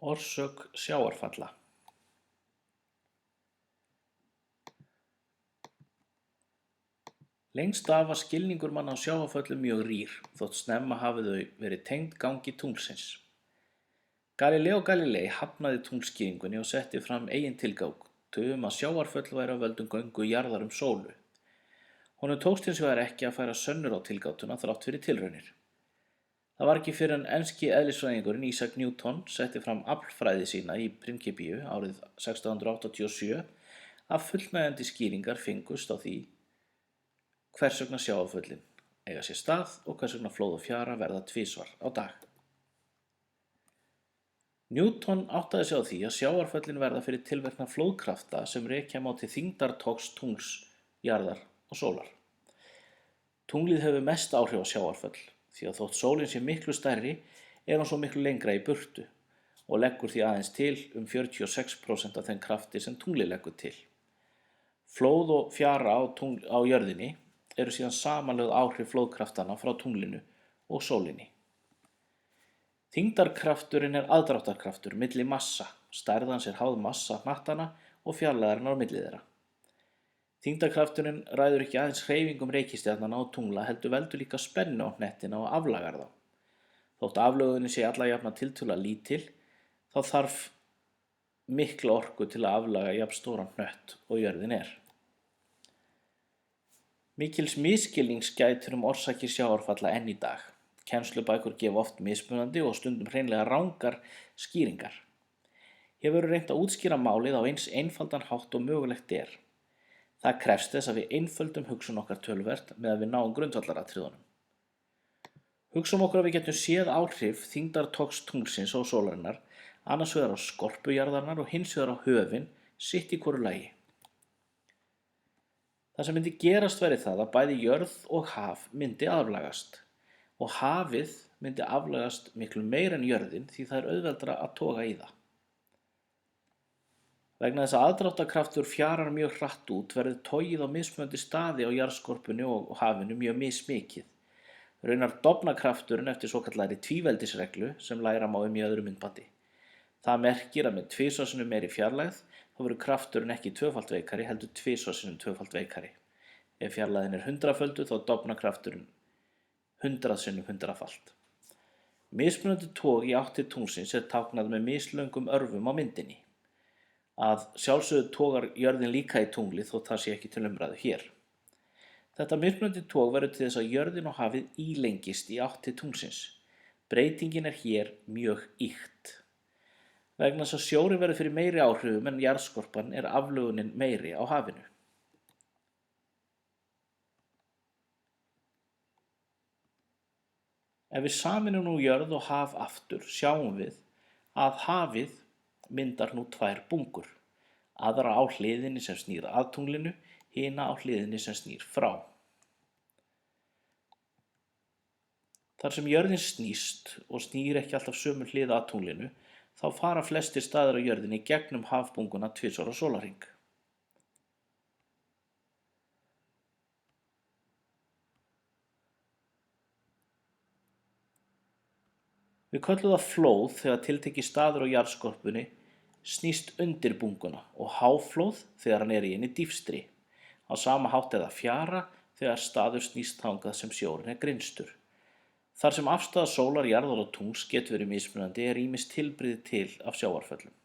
Orsök sjávarfalla. Lengst af var skilningur manna á sjávarföllum mjög rýr, þótt snemma hafi þau verið tengd gangi tunglsins. Galíleó Galílei hafnaði tunglskýringunni og setti fram eigin tilgátu að sjávarföll væru af völdum göngu jarðar sólu. Honum tókst hins vegar ekki að færa sönnur á tilgátuna þrátt fyrir tilraunir. Það var ekki fyrr en enski eðlisfræðingurinn Isaac Newton setti fram aflfræði sína í Prinkipiu árið 1687 að fullnægjandi skýringar fengust á því hvers vegna sjávarföllin eiga sér stað og hvers vegna flóð og fjara verða tvisvar á dag. Newton áttaði sig á því að sjávarföllin verða fyrir tilverknað flóðkrafta sem rekja má til þyngdartogs tungls, jarðar og sólar. Tunglið hefur mest áhrif á sjávarföll, því að þótt sólin sé miklu stærri er hún svo miklu lengra í burtu og leggur því aðeins til 46% af þeim krafti sem tunglið leggur til. Flóð og fjara á jörðinni eru síðan samanlögð áhrif flóðkraftana frá tunglinu og sólinni. Þyngdarkrafturinn er aðdráttarkraftur milli massa, stærð hans er háð massa hnattanna og fjarlægðarinnar á milli þeirra. Þyngdarkrafturinn ræður ekki aðeins hreyfingum reikistjarnanna og tungla heldur veldur líka spennu á hnettina og aflagar þá. Þótt aflögunin sé alla jafna tiltölulega lítil, þá þarf mikla orku til að aflaga jafn stóran hnött og jörðin er. Mikils misskilnings gætir orsakir sjávarfalla enn í dag. Kennslubækur gefa oft mismunandi og stundum hreinlega rangar skýringar. Hér verður reynt að útskýra málið á eins einfaldan hátt og mögulegt er. Það krefst þess að við einföldum hugsun okkar töluvert með að við náum grundvallaratriðunum. Hugsum okkur að við getum séð áhrif þyngdartogs tunglsins og sólarinnar, annars vegar á skorpu jarðarinnar og hins vegar á höfin, sitt í hvoru lagi. Það sem myndi gerast væri það að bæði jörð og haf myndi aflagast og hafið myndi aflagast miklu meira en jörðin því það er auðveldara að toga í það. Vegna þess að aðdráttarkraftur fjarar mjög hratt út verður togið á mismunandi staði á jarðskorpunni og hafinu mjög mismikið. Raunar dofnakrafturinn eftir svokallari tvíveldisreglu sem læra má í öðru myndbandi. Það merkir að með tvisvar sinnum meiri fjarlægð þá verður krafturinn ekki tvöfalt veikari heldur tvisvar sinnum tvöfalt veikari. Ef fjarlægðin er 100-földuð þá dofnakrafturinn 100 sinnum 100-falt. Mismunandi tog í átt til tunglsins er táknað með mislöngum örfum á myndinni. Að sjálfsögðu togar jörðin líka í tunglið þótt það sé ekki til umræðu hér. Þetta mismunandi tog verður til þess að jörðin og hafið ílengist í átt til tunglsins. Breytingin er hér mjög ýkt. Vegna þess að sjórinn verður fyrir meiri áhrifum en jarðskorpan er aflögunin meiri á hafinu. Ef við sameinum nú jörð og haf aftur sjáum við að hafið myndar nú tvær bungur, aðra á hliðinni sem snýr að tunglinu, hina á hliðinni sem snýr frá. Þar sem jörðin snýst og snýr ekki alltaf sömu hlið að tunglinu, þá fara flestir staðir á jörðinni gegnum hafbunguna tvisvar á sólarhring. Við köllum það flóð þegar tiltekinn staður á jarðskorpunni snýst undir bunguna og háflóð þegar hann er í henni dýpstri. Á sama hátt er það fjara þegar staður snýst þangað sem sjórinn er grynstur. Þar sem afstaða sólar, jarðar og tungls getur verið mismunandi er ýmis tilbrigði til af sjávarföllum.